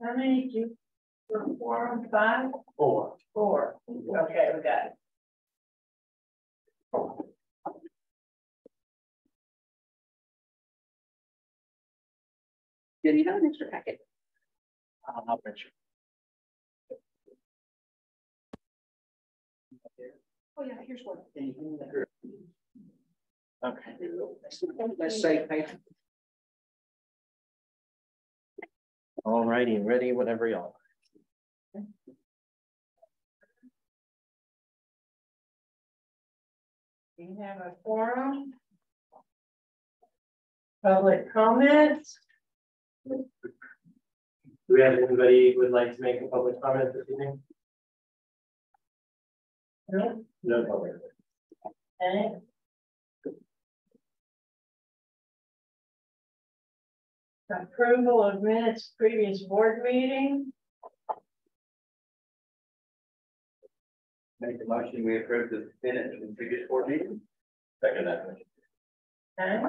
How many do you, 4, 5? 4. 4. Okay, we got it. Do you have an extra packet? I'll print you. Oh yeah, here's one. Okay. Let's say paper. All righty, ready whenever y'all. We have a forum. Public comments. Do we have anybody who would like to make a public comment this evening? No. No public. Okay. Approval of minutes previous board meeting. Make the motion, we approve the minutes from the previous board meeting. Second that. Okay.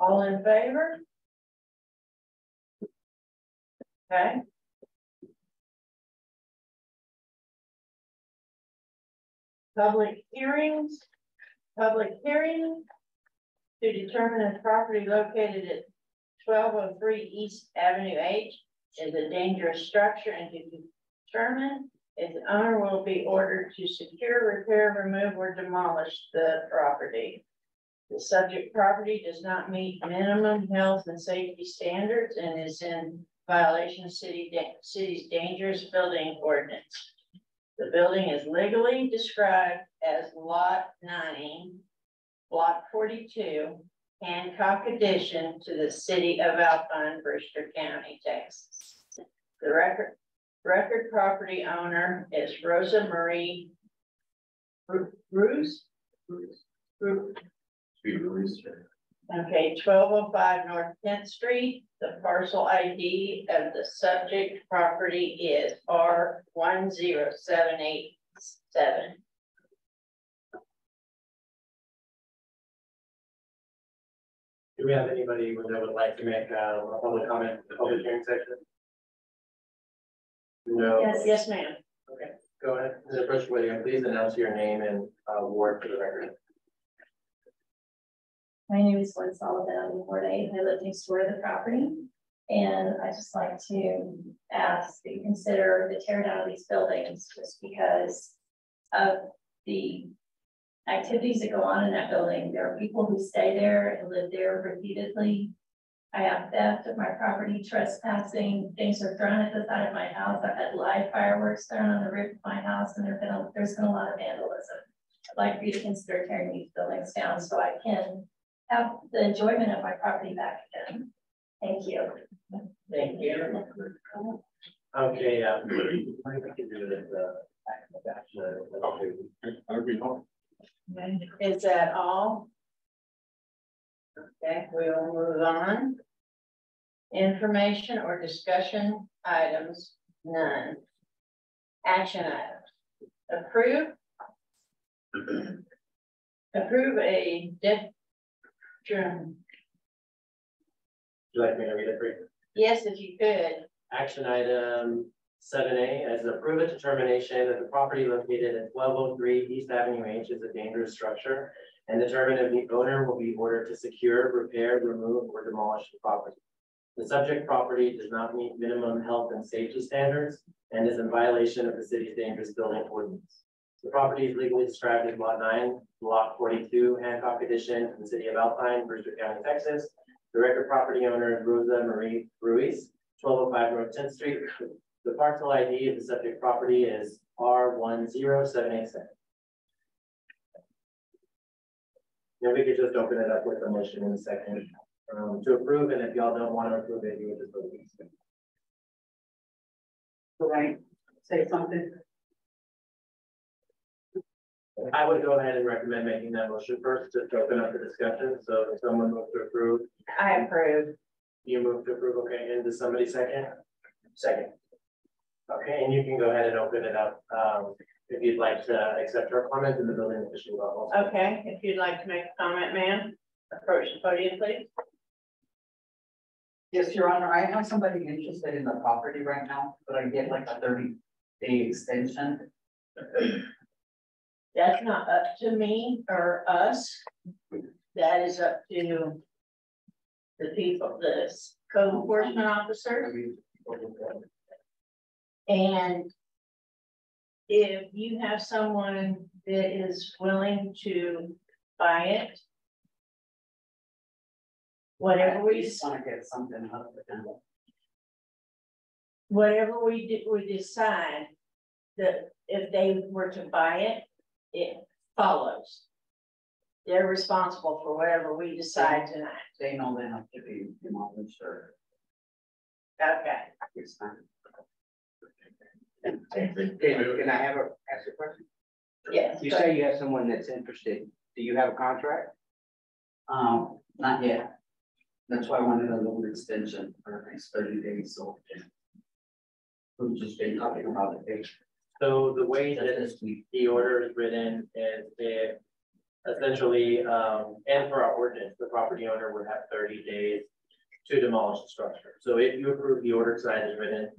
All in favor? Okay. Public hearings. Public hearing to determine if property located at 1203 East Avenue H is a dangerous structure and to determine if the owner will be ordered to secure, repair, remove, or demolish the property. The subject property does not meet minimum health and safety standards and is in violation of city's dangerous building ordinance. The building is legally described as Lot 9, Block 42, Hancock addition to the city of Alpine, Brewster County, Texas. The record property owner is Rosa Marie Bruce. Okay, 1205 North 10th Street. The parcel ID of the subject property is R10787. Do we have anybody that would like to make a public comment in the public hearing section? No. Yes, ma'am. Okay, go ahead. Mr. Bushwood, please announce your name and ward for the record. My name is Gwen Sullivan. I'm in Ward 8. I live next door to the property. And I just like to ask that you consider the tear down of these buildings just because of the activities that go on in that building. There are people who stay there and live there repeatedly. I have theft of my property, trespassing. Things are thrown at the side of my house. I've had live fireworks thrown on the roof of my house, and there's been a lot of vandalism. I'd like for you to consider tearing these buildings down so I can have the enjoyment of my property back again. Thank you. Thank you. Okay, Is that all? Okay, we'll move on. Information or discussion items, none. Action items. Approve a debt. would you like me to read it for you? Yes, if you could. Action item 7A as approve a determination that the property located at 1203 East Avenue H is a dangerous structure and determine if the owner will be ordered to secure, repair, remove, or demolish the property. The subject property does not meet minimum health and safety standards and is in violation of the city's dangerous building ordinance. The property is legally described as Lot 9, Block 42, Hancock addition in the city of Alpine, Brewster County, Texas. The record property owner is Rosa Marie Ruiz, 1205 North 10th Street. The parcel ID of the subject property is R10787. Then we could just open it up with a motion in a second to approve, and if y'all don't want to approve it, you would just vote against it. Right, say something. I would go ahead and recommend making that motion first, just to open up the discussion. So if someone moves to approve. I approve. You move to approve, okay, and does somebody second? Second. Okay, and you can go ahead and open it up if you'd like to accept our comment in the building official level. Okay, if you'd like to make a comment, ma'am, approach the podium, please. Yes, Your Honor, I have somebody interested in the property right now, but I get like a 30-day extension. That's not up to me or us. That is up to the people, the code enforcement officers. And if you have someone that is willing to buy it, whatever we, just want to get something out of it. whatever we decide, that if they were to buy it, it follows. They're responsible for whatever we decide tonight. They know they have to be demolished or. Okay. It's fine. Can I ask a question? Yes. You say you have someone that's interested. Do you have a contract? Not yet. That's why I wanted a little extension for the next 30 days, so. We've just been talking about it. So the way that This week. the order is written is it essentially, and for our ordinance, the property owner would have 30 days to demolish the structure. So if you approve the order tonight as written,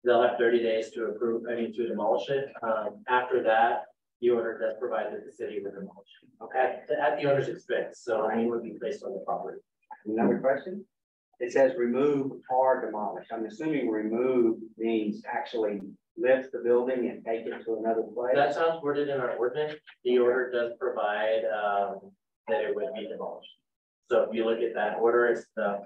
they'll have 30 days to to demolish it. After that, the order does provide that the city will demolish it. Okay, at the owner's expense. So lien would be placed on the property. Another question? It says remove or demolish. I'm assuming remove means actually lift the building and take it to another place. That's how it's worded in our ordinance. The order does provide that it would be demolished. So if you look at that order, it's the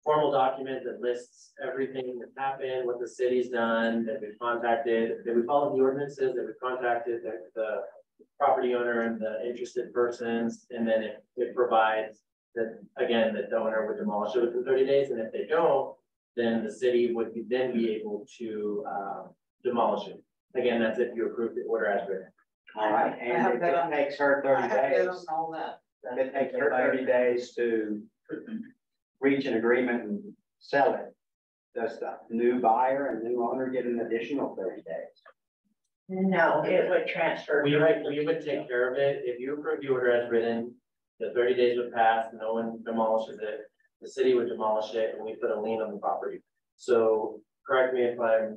formal document that lists everything that's happened, what the city's done, that we've contacted, that we followed the ordinances, that we've contacted the property owner and the interested persons, and then it provides that, again, that the owner would demolish it within 30 days, and if they don't, then the city would then be able to demolish it. Again, that's if you approve the order as written. All right, and if it takes her 30 days, All that. it takes her 30 days to reach an agreement and sell it. Does the new buyer and new owner get an additional 30 days? No, it would transfer. We would take care of it. If you approve the order as written, the 30 days would pass, no one demolishes it, the city would demolish it, and we put a lien on the property. So correct me if I'm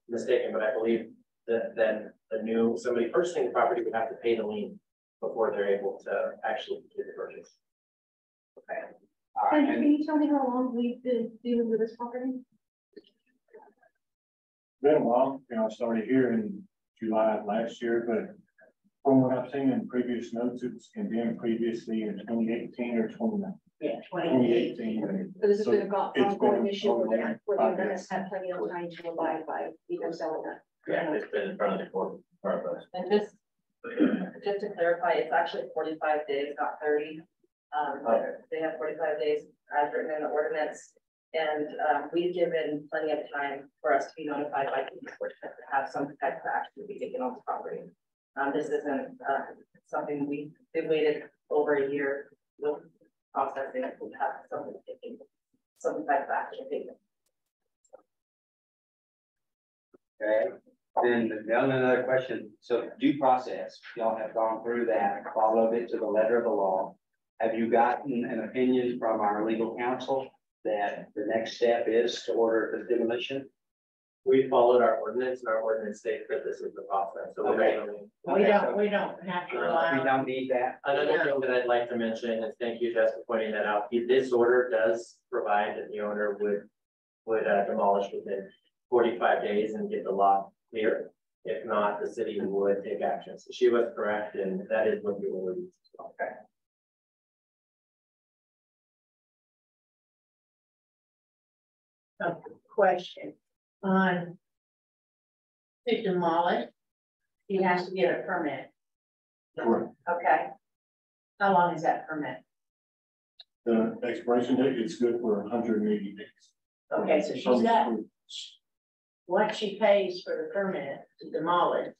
mistaken, but I believe that then somebody purchasing the property would have to pay the lien before they're able to actually do the purchase. Okay. All right. Can you tell me how long we've been dealing with this property? Been a while, I started here in July of last year, but from what I've seen in previous notes, it was condemned previously in 2018 or 2019. Yeah, 2018. 2018. So this has been an It's ongoing been issue where ongoing. the owners have plenty of time to abide by either selling it. Yeah, it's been in front of the court. And just to clarify, it's actually 45 days, not 30. They have 45 days as written in the ordinance. And we've given plenty of time for us to be notified by the court to have some type of action to be taken on the property. This isn't something we've waited over a year with processing it. We have something taken, some type of action taken. Okay, then another question. So due process, y'all have gone through that, followed it to the letter of the law. Have you gotten an opinion from our legal counsel that the next step is to order the demolition? We followed our ordinance, and our ordinance states that this is the process. So Okay. We don't have to rely We on. don't need that. Another thing that I'd like to mention, and thank you, Jess, for pointing that out, this order does provide that the owner would demolish within 45 days and get the lot clear. If not, the city would take action. So she was correct, and that is what the order is. Okay. A question on to demolish, he has to get a permit. Correct. Okay. How long is that permit? The expiration date is good for 180 days. Okay, so she's got, once she pays for the permit to demolish,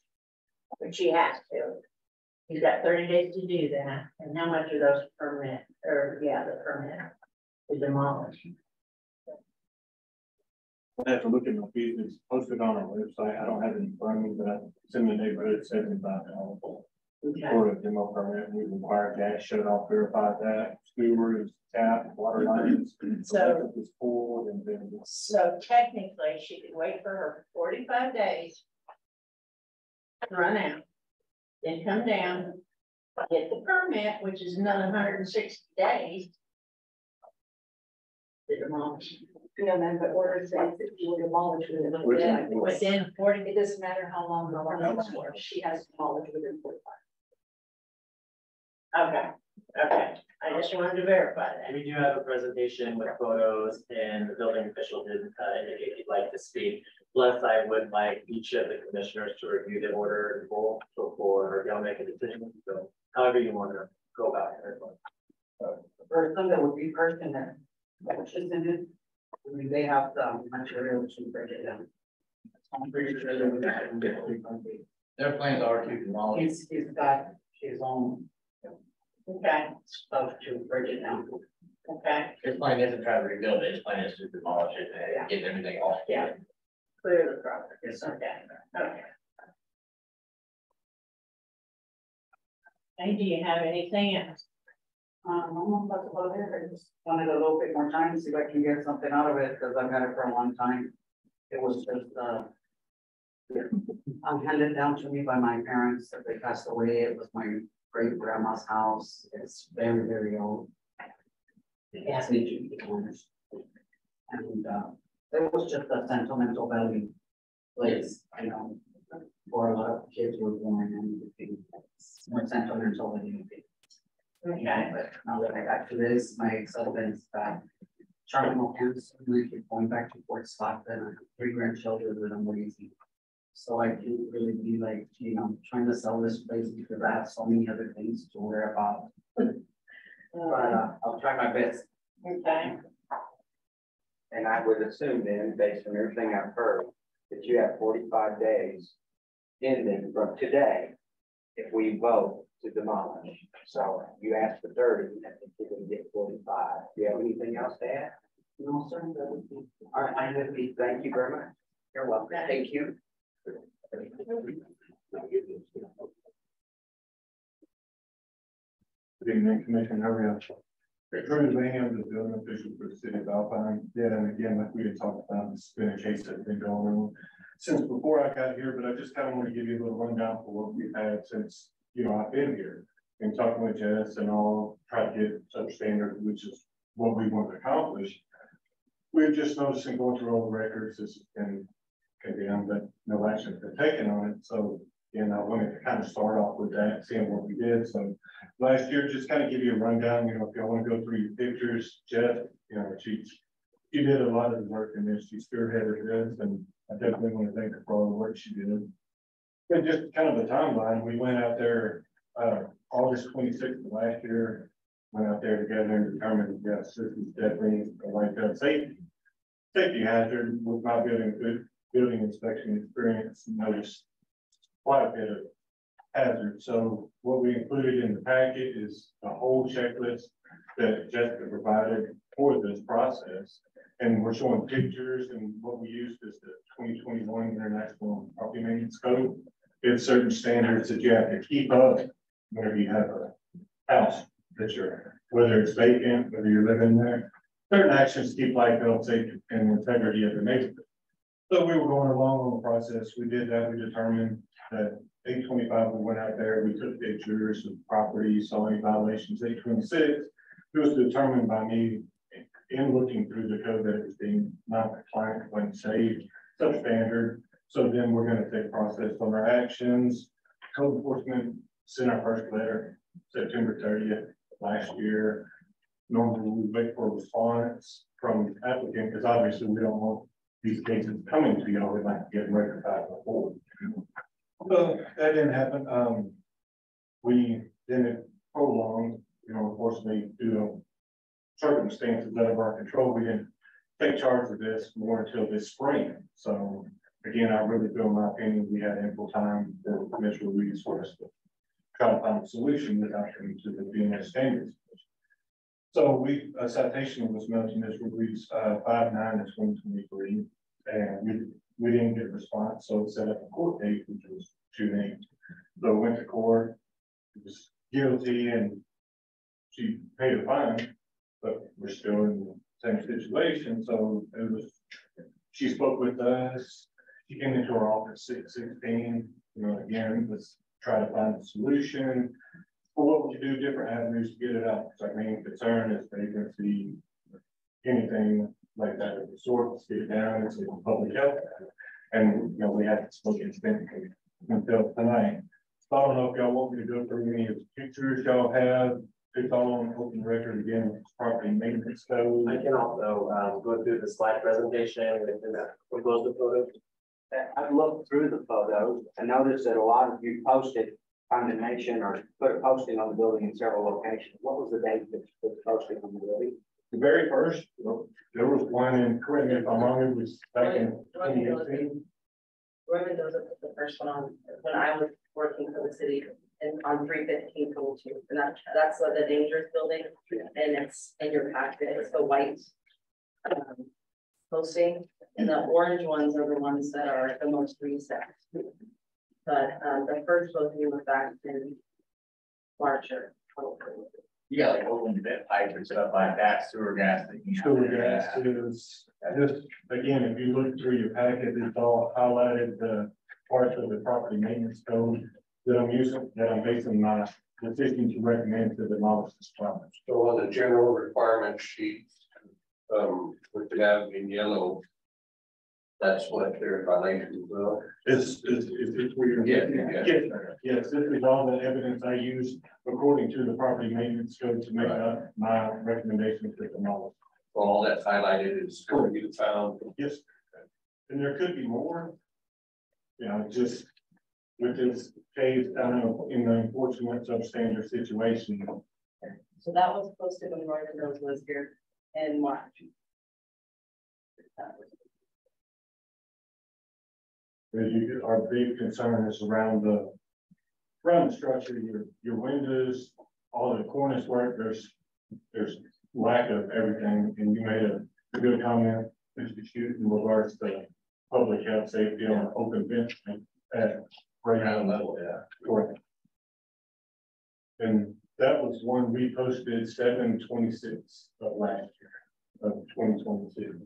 which she has to, she's got 30 days to do that. And how much are those permit, or yeah, the permit to demolish? I have to look at my fees. It's posted on our website. I don't have it in front of me, but it's in the neighborhood $75. Okay, for a demo permit, we require gas shut off, verify that, skewers, tap, water lines. So- It's pulled and then. so technically, she could wait for her 45 days. To run out, then come down, get the permit, which is another 160 days. To demolish. Yeah, man, but order says that you would demolish within. Within 40, It doesn't matter how long the permit is for, she has to demolish within 45. okay, okay, I just wanted to verify that. We do have a presentation with photos and the building official did indicate he'd like to speak. Plus, I would like each of the commissioners to review the order in full before y'all make a decision. So however you want to go about it. Person that would be person that, which is in it, I mean, they have the material to break it down. I'm pretty sure they would have to get. Their plans are to demolish. He's got his own Okay, stuff to break it down. okay, His plan isn't trying to rebuild it, his plan is to demolish it and get everything off. yeah. Clear the property. Yes, sir. Okay, okay. Hey, do you have anything else? That's about it. I just wanted a little bit more time to see if I can get something out of it, because I've had it for a long time. It was just, handed down to me by my parents that they passed away. It was my great grandma's house. It's very, very old. It has me to be honest. And, it was just a sentimental value place, you know, for a lot of kids were born and everything. It's more sentimental than anything. Okay, But now that I got to this, my ex-husband's got terminal cancer, and I keep going back to Fort Stockton. I have 3 grandchildren that I'm raising. So I can't really be like, you know, trying to sell this place because I have so many other things to worry about. But I'll try my best. okay, And I would assume then, based on everything I've heard, that you have 45 days ending from today if we vote to demolish. So you asked for 30, I think you're gonna get 45. Do you have anything else to add? No, sir, that would be. All right, I'm gonna be, thank you very much. You're welcome. Thank you. Good evening, Commissioner, how are you? Drew Lamb, the building official for the city of Alpine. Yeah, and again, like we had talked about, it's been a case that's been going on since before I got here, but I just kind of want to give you a little rundown for what we've had since, you know, I've been here. And talking with Jess and all, try to get substandard, which is what we want to accomplish. We've just noticed in going through all the records, this has been condemned, but no action's been taken on it. So, and I wanted to kind of start off with that, seeing what we did. So last year, just kind of give you a rundown, you know, if y'all want to go through your pictures, Jeff, you know, she did a lot of the work in this. She spearheaded this, and I definitely want to thank her for all the work she did. But just kind of a timeline, we went out there, August 26th of last year, went out there together and determined, yes, this is definitely like a safety hazard. With my building inspection experience, noticed quite a bit of hazard. So what we included in the packet is a whole checklist that Jessica provided for this process. And we're showing pictures, and what we used is the 2021 International Property Maintenance Code. It's certain standards that you have to keep up whenever you have a house that you're, whether it's vacant, whether you're living there. Certain actions to keep life, health, safety, and integrity of the neighborhood. So we were going along on the process. We did that. We determined that 825, we went out there, we took pictures of property, saw any violations. 826, it was determined by me in looking through the code that it was being non-compliant, when safe, substandard. So then we're going to take process on our actions. Code enforcement sent our first letter September 30th last year. Normally we wait for a response from applicant, because obviously we don't want these cases coming to y'all. We'd like to get them rectified before. So that didn't happen. We didn't prolong, you know, unfortunately, due to circumstances out of our control, we didn't take charge of this more until this spring. So again, I really feel, in my opinion, we had ample time for Commissioner Reed's for us to try to find a solution without coming to the BNS standards. So a citation was mailed to Mr. Reed's 5/9/2023, and we didn't get a response, so it set up a court date, which was June 8th. So we went to court. was guilty and she paid a fine, but we're still in the same situation, so it was, she spoke with us, she came into our office 6/16, you know, again, let's try to find a solution. For what we do, different avenues to get it out, because our main concern is vacancy, anything like that of the sort, let's get it down, it's in public health. And, you know, we haven't spoken to them until tonight. So I don't know if y'all want me to go through any of the pictures y'all have. It's all on open record again, with property maintenance code. I can also go through the slide presentation and propose the photo. I've looked through the photos and noticed that a lot of you posted condemnation or put a posting on the building in several locations. What was the date that you put the posting on the building? The very first, there was one in, correct me if I'm wrong, it was back in 2018. Roman knows it was the first one on, when I was working for the city and on 3/15/22. And that's the dangerous building, and it's in your packet, it's the white posting, and the orange ones are the ones that are the most recent. But the first posting was back in March or You got like open bit pipe and stuff like that, sewer gas. Sewer gas is, just, again, if you look through your packet, it's all highlighted the parts of the property maintenance code that I'm using, that I'm basing my decision to recommend to demolish this property. So on the general requirement sheet, which you have in yellow, that's what their violation will. It's weird. Yeah. Yes, this is all the evidence I use according to the property maintenance code to make up my recommendation to demolish. All that's highlighted is going to be found. Yes, and there could be more. You know, just with this case, I know in the unfortunate substandard situation. So that was posted when Roman Rose was here in March. Our big concern is around the structure, your windows, all the cornice work, there's lack of everything, and you made a good comment, Mr. Shute, in regards to public health safety on open bench at ground level. Yeah. Correct. And that was one we posted 7/26 of last year of 2022.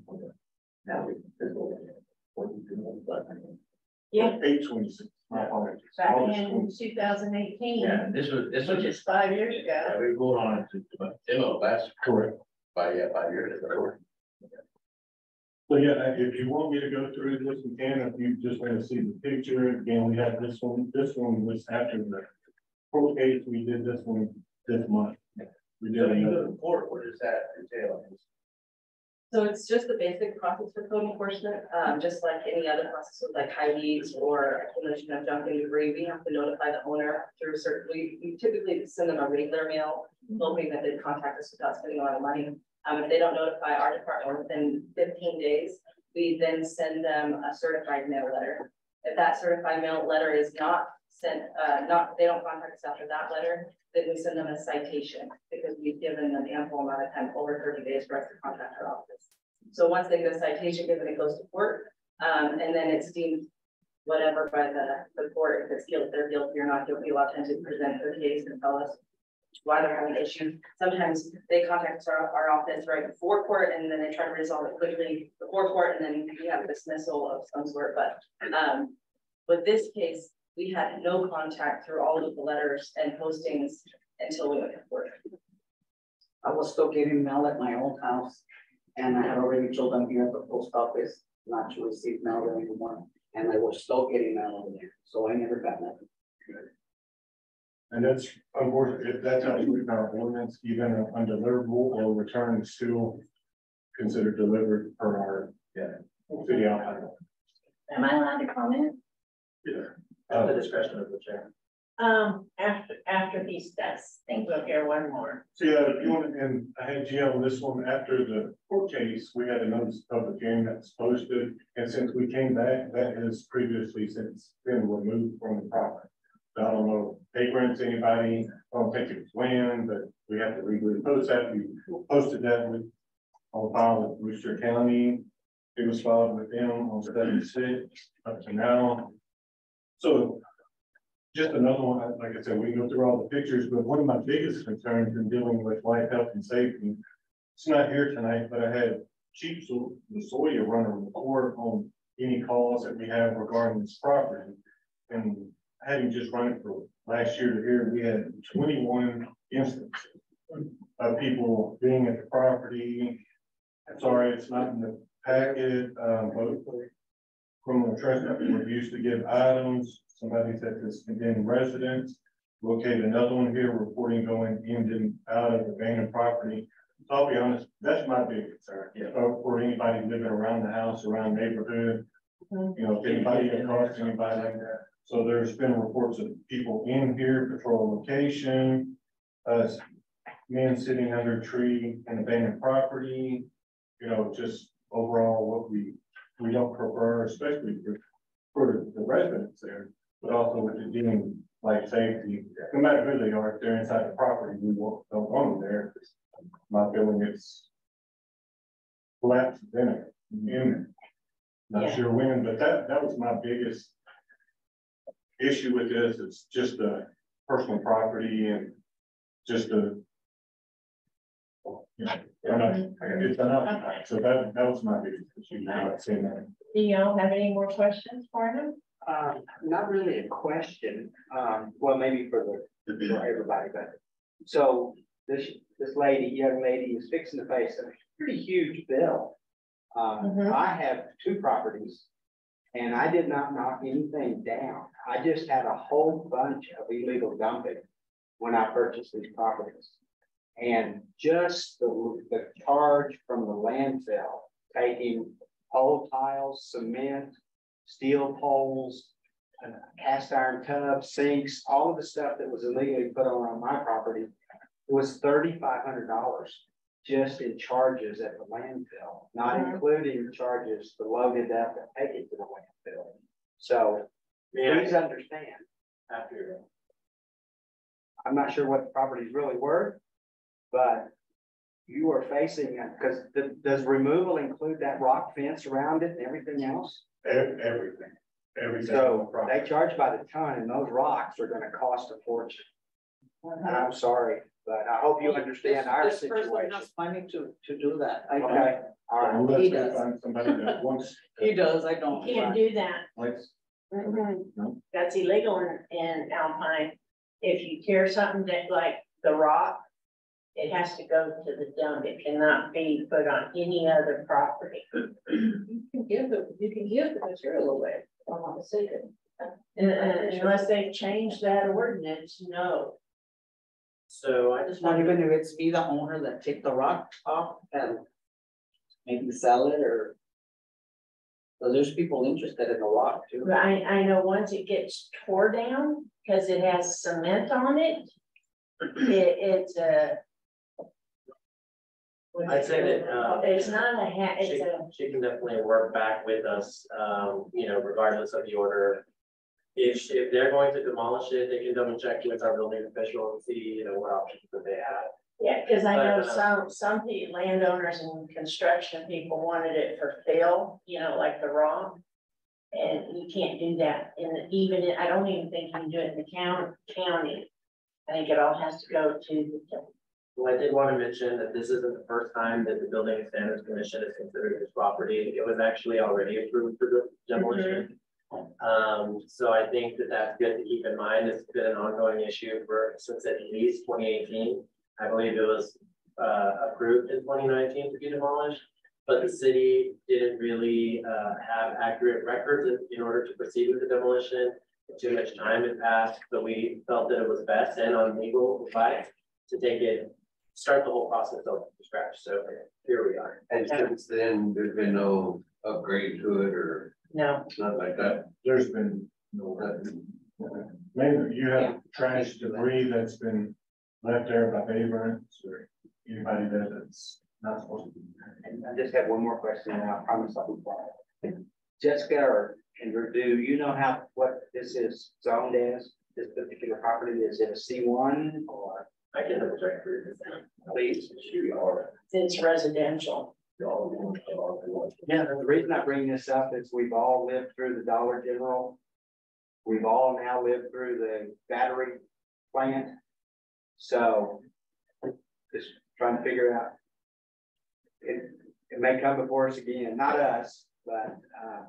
Yeah. 8/26. My apologies. Back August in 20. 2018. Yeah, this was Which is 5 years Yeah, ago. we voted on it to demo last Correct. by 5 years ago. So yeah, if you want me to go through this, we can. If you just want to see the picture, again, we have this one. This one was after the court case. We did this one this month. We did So you go another. to court, what does that entail? So it's just the basic process for code enforcement, just like any other process with like IDs or accumulation of junk and debris. We have to notify the owner through certain, we typically send them a regular mail, hoping that they contact us without spending a lot of money. If they don't notify our department within 15 days, we then send them a certified mail letter. If that certified mail letter is not sent, they don't contact us after that letter, then we send them a citation because we've given them ample amount of time, over 30 days for us to contact our office. So once they get a citation given, it goes to court, and then it's deemed whatever by the court. If it's guilty, they're guilty or not guilty, allowed to present their case and tell us why they're having issues. Sometimes they contact our office right before court, and then they try to resolve it quickly before court, and then we have a dismissal of some sort. But with this case, we had no contact through all of the letters and postings until we went to court. I was still getting mail at my old house, and I had already told them here at the post office not to receive mail there anymore, and I was still getting mail over there, so I never got nothing. And that's unfortunate. If that's actually in our ordinance, even an undeliverable or return is still considered delivered per our city outline. Am I allowed to comment? Yeah. At the discretion of the chair. After he's done, think we'll hear one more. So yeah, if you want, and I had you on this one after the court case, we had a notice of public hearing that's posted. And since we came back, that has previously since been removed from the property. So I don't know, vagrants, anybody, I don't think it was when, but we have to legally post that. We posted that with, on file with Brewster County. It was filed with them on 76 up to now. So just another one, like I said, we can go through all the pictures, but one of my biggest concerns in dealing with life, health and safety. It's not here tonight, but I had Chief Lasoya run a report on any calls that we have regarding this property. And having just run it for last year to here, we had 21 instances of people being at the property. I'm sorry, it's not in the packet, but criminal trespass refused to give items. Somebody's at this condemned residence. Located another one here reporting going in and out of the abandoned property. So I'll be honest, that's my big concern. For anybody living around the house, around neighborhood, you know, if anybody across anybody like that. So there's been reports of people in here, patrol location, men sitting under a tree in abandoned property, you know, just overall what we don't prefer, especially for the residents there, but also with the dealing like safety, no matter who they are, if they're inside the property, we don't want them there. My feeling it's collapse in it. Not sure when, but that was my biggest issue with this. It's just the personal property and just the, you know, it's enough. So that was my biggest issue. Do y'all have any more questions for him? Not really a question, well, maybe for everybody, but so this young lady is fixing to face a pretty huge bill. I have 2 properties and I did not knock anything down. I just had a whole bunch of illegal dumping when I purchased these properties. And just the charge from the landfill, taking pole tiles, cement, steel poles, cast iron tubs, sinks, all of the stuff that was illegally put on my property, it was $3,500 just in charges at the landfill, not including charges to load it up and take it to the landfill. So please understand, I'm not sure what the property is really worth, but you are facing it, because does removal include that rock fence around it and everything else? Everything. So they charge by the ton, and those rocks are going to cost a fortune. I'm sorry, but I hope you understand our situation. Has money to do that. Okay, all right. He does. Somebody that wants. He does. I don't. You can't do that. Like, That's illegal in Alpine. If you tear something that like the rock, it has to go to the dump. It cannot be put on any other property. You can give the material away, if I'm not mistaken. Unless they change that ordinance, no. So I just Not wanted even if it's be the owner that take the rock off and maybe sell it, or so there's people interested in the rock too. I know once it gets tore down, because it has cement on it, it's a. I'd say that It's not a she can definitely work back with us, you know, regardless of the order. If they're going to demolish it, they can double check with our building official and see, you know, what options that they have. Yeah, because I know some landowners and construction people wanted it for fill, you know, like the rock. And you can't do that I don't even think you can do it in the county. I think it all has to go to the. Well, I did want to mention that this isn't the first time that the Building Standards Commission has considered this property. It was actually already approved for the demolition. So I think that that's good to keep in mind. It's been an ongoing issue since at least 2018. I believe it was approved in 2019 to be demolished, but the city didn't really have accurate records in order to proceed with the demolition. Too much time had passed, so we felt that it was best and on legal advice to start the whole process over from scratch. So here we are. And since then, there's been no upgrade to it or No. nothing like that. There's been no. Maybe you have trash debris that's been left there by vagrants or anybody that's not supposed to be there. And I just have one more question, and I promise I'll be quiet. Jessica or Kendra, do you know what this is zoned as? This particular property, is it a C1 or? I can double check for you. Please. It's residential. Yeah, the reason I bring this up is we've all lived through the Dollar General We've all now lived through the battery plant. So just trying to figure out. It may come before us again, not us, but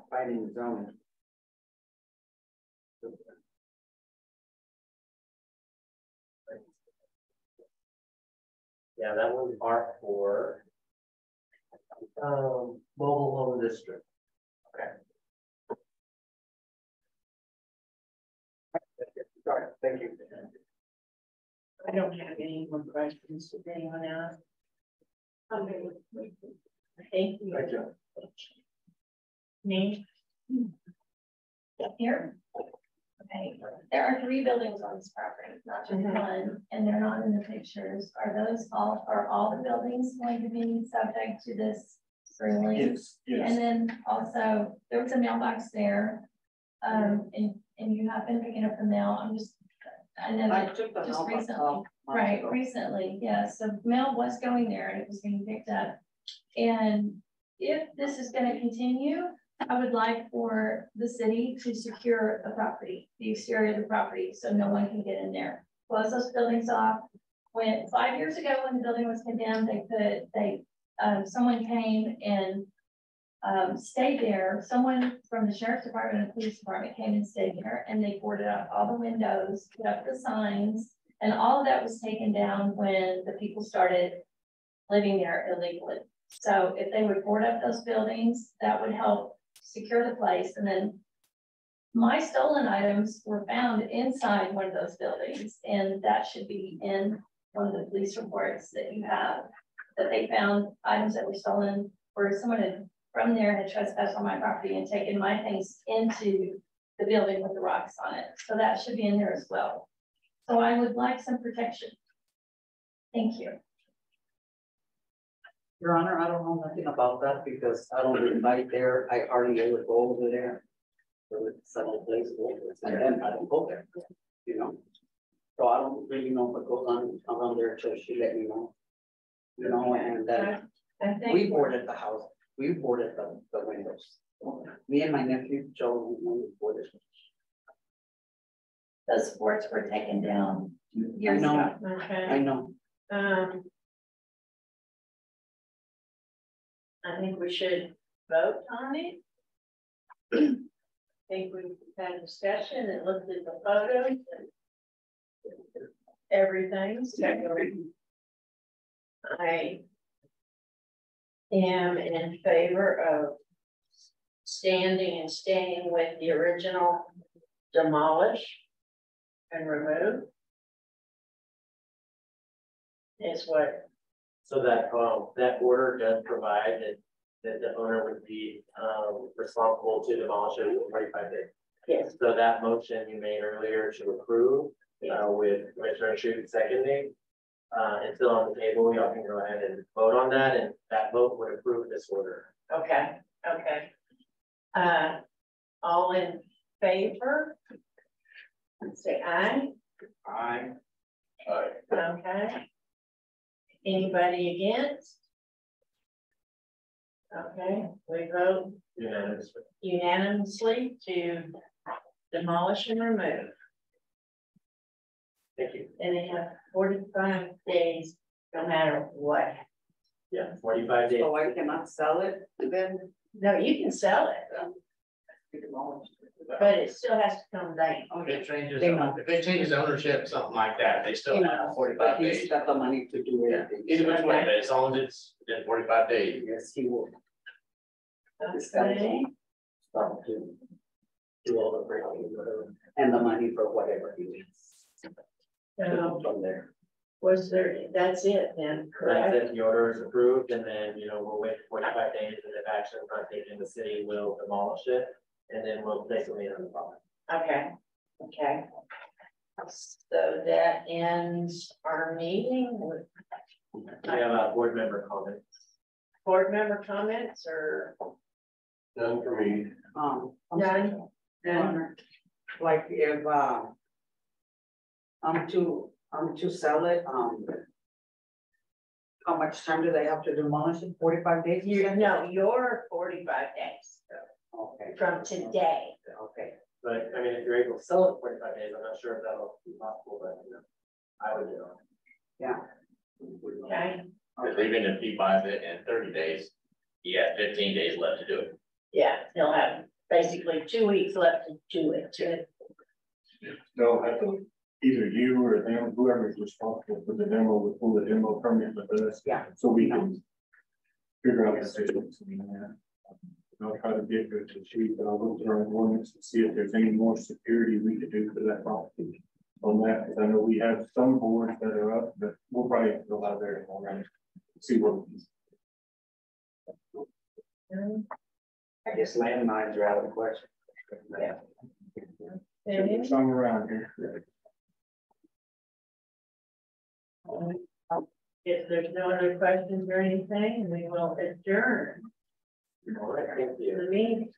planning and zoning. Yeah, that was R4. Mobile home district. Okay. Sorry, thank you. I don't have any more questions. Does anyone else? Okay. Thank you. Thank you. Me? Here. Okay, there are 3 buildings on this property, not just one, and they're not in the pictures. Are all the buildings going to be subject to this ruling? Yes, yes. And then also, there was a mailbox there, and you have been picking up the mail. I know I that took the just mailbox recently, off months right, ago. recently, yes, the mail was going there and it was being picked up. And if this is gonna continue, I would like for the city to secure the property, the exterior of the property, so no one can get in there. Close those buildings off. When 5 years ago, when the building was condemned, someone came and stayed there. Someone from the sheriff's department and police department came and stayed there, and they boarded up all the windows, put up the signs, and all of that was taken down when the people started living there illegally. So if they would board up those buildings, that would help secure the place. And then my stolen items were found inside one of those buildings, and that should be in one of the police reports that you have, that they found items that were stolen, or someone from there had trespassed on my property and taken my things into the building with the rocks on it. So that should be in there as well. So I would like some protection. Thank you. Your Honor, I don't know nothing about that because I don't reside there. I hardly ever go over there. So it's such a place, and then I don't go there, you know. So I don't really know what goes on around there till she let me know. You know, and I think we boarded the house. We boarded the windows. Me and my nephew Joe, we boarded. Those sports were taken down I years know, ago. Okay. I know. I think we should vote on it. I think we've had a discussion and looked at the photos and everything. So I am in favor of staying with the original demolish and remove. Is what. So that order does provide that the owner would be responsible to demolish it in 45 days. Yes. So that motion you made earlier to approve with Commissioner Shute seconding, it's still on the table. Y'all can go ahead and vote on that, and that vote would approve this order. Okay, okay. All in favor? Say aye. Aye. Okay. Anybody against? Okay, we vote unanimously to demolish and remove. Thank you. And they have 45 days, no matter what. Yeah, 45 days. So I cannot sell it then? No, you can sell it, but it still has to come down. If it changes, They know. if it changes ownership, something like that, they still have 45 But he's days. got the money to do Yeah, everything. either which way, but as long as it's within 45 days. Yes, he will. Okay. Stop to Do all the breaking, whatever. and the money for whatever he needs. So From there. was there, that's it then, That's correct? it, the order is approved, and then, we'll wait 45 days, and if action is not taken, the city will demolish it, and then we'll place it on the property. Okay, okay. So that ends our meeting. We have a board member comment. Board member comments or None for me. none? Then, like if I'm to sell it, how much time do they have to demolish it? 45 days? No, you're 45 days Okay, from today. okay. But I mean, if you're able to sell it in 45 days, I'm not sure if that'll be possible, but you know, I would do it. Yeah. Okay, Because even if he buys it in 30 days, he has 15 days left to do it. yeah, he'll have basically 2 weeks left to do it. No, I think either you or them, whoever's responsible for the demo, would pull the demo permit with us. Yeah. So we can figure out the situation. I'll try to get good to chief, but I'll look through our ordinance and see if there's any more security we could do for that property on that, because I know we have some boards that are up, but we'll probably go out there and already see what. I guess landmines are out of the question. Yeah. There's some around here. If there's no other questions or anything, we will adjourn All right, thank you. the meeting.